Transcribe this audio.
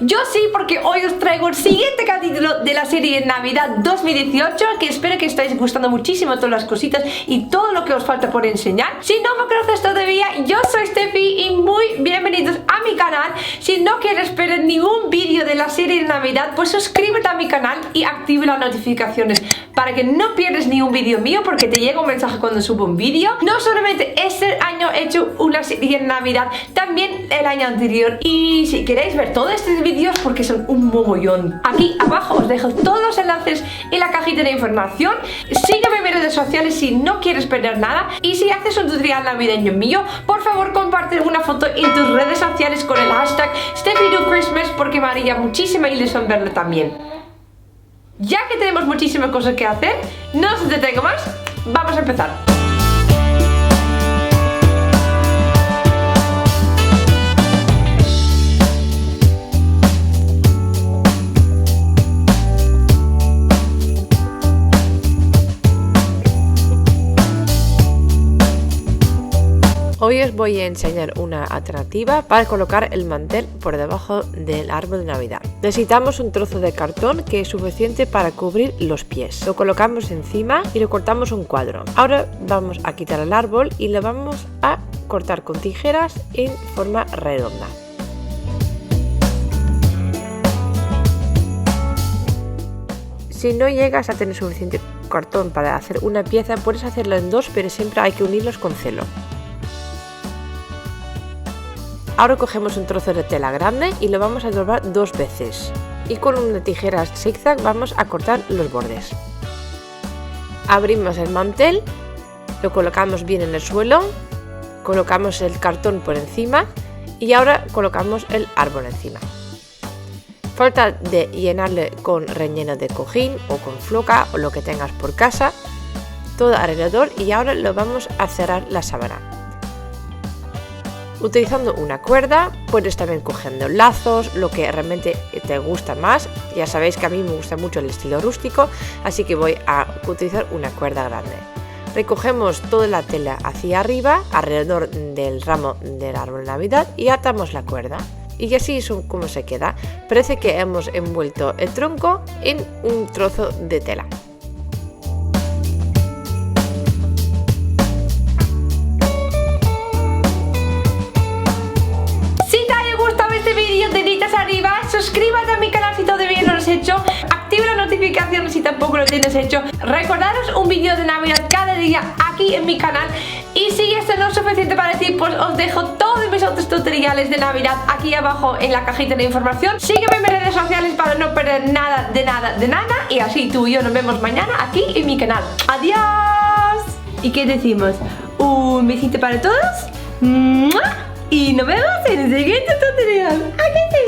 Yo sí, porque hoy os traigo el siguiente capítulo de la serie de Navidad 2018, que espero que estáis gustando muchísimo todas las cositas y todo lo que os falta por enseñar. Si no me conoces todavía, yo soy Steffi y muy bienvenidos a mi canal. Si no quieres perder ningún vídeo de la serie de Navidad, pues suscríbete a mi canal y activa las notificaciones para que no pierdas ni un vídeo mío, porque te llega un mensaje cuando subo un vídeo. No solamente este año he hecho una serie de Navidad, también el año anterior. Y si queréis ver todos estos vídeos, porque son un mogollón, aquí abajo os dejo todos los enlaces en la cajita de información. Sígueme en mis redes sociales si no quieres perder nada. Y si haces un tutorial navideño mío, por favor comparte una foto en tus redes sociales con el hashtag SteffiDoChristmas, porque me haría muchísima ilusión verlo también. Ya que tenemos muchísimas cosas que hacer, no os detengo más, vamos a empezar. Hoy os voy a enseñar una alternativa para colocar el mantel por debajo del árbol de Navidad. Necesitamos un trozo de cartón que es suficiente para cubrir los pies. Lo colocamos encima y lo cortamos un cuadro. Ahora vamos a quitar el árbol y lo vamos a cortar con tijeras en forma redonda. Si no llegas a tener suficiente cartón para hacer una pieza, puedes hacerlo en dos, pero siempre hay que unirlos con celo. Ahora cogemos un trozo de tela grande y lo vamos a doblar dos veces. Y con una tijera zigzag vamos a cortar los bordes. Abrimos el mantel, lo colocamos bien en el suelo, colocamos el cartón por encima y ahora colocamos el árbol encima. Falta de llenarle con relleno de cojín o con floca o lo que tengas por casa, todo alrededor, y ahora lo vamos a cerrar la sábana. Utilizando una cuerda, puedes también cogiendo lazos, lo que realmente te gusta más. Ya sabéis que a mí me gusta mucho el estilo rústico, así que voy a utilizar una cuerda grande. Recogemos toda la tela hacia arriba, alrededor del ramo del árbol de Navidad, y atamos la cuerda. Y así es como se queda. Parece que hemos envuelto el tronco en un trozo de tela. Arriba, suscríbete a mi canal si todavía no lo has hecho, activa las notificaciones si tampoco lo tienes hecho, recordaros un vídeo de Navidad cada día aquí en mi canal. Y si esto no es suficiente para ti, pues os dejo todos mis otros tutoriales de Navidad aquí abajo en la cajita de información. Sígueme en mis redes sociales para no perder nada, y así tú y yo nos vemos mañana aquí en mi canal. ¡Adiós! ¿Y qué decimos? Un besito para todos. ¡Mua! Y nos vemos en el siguiente tutorial. ¿A que sí?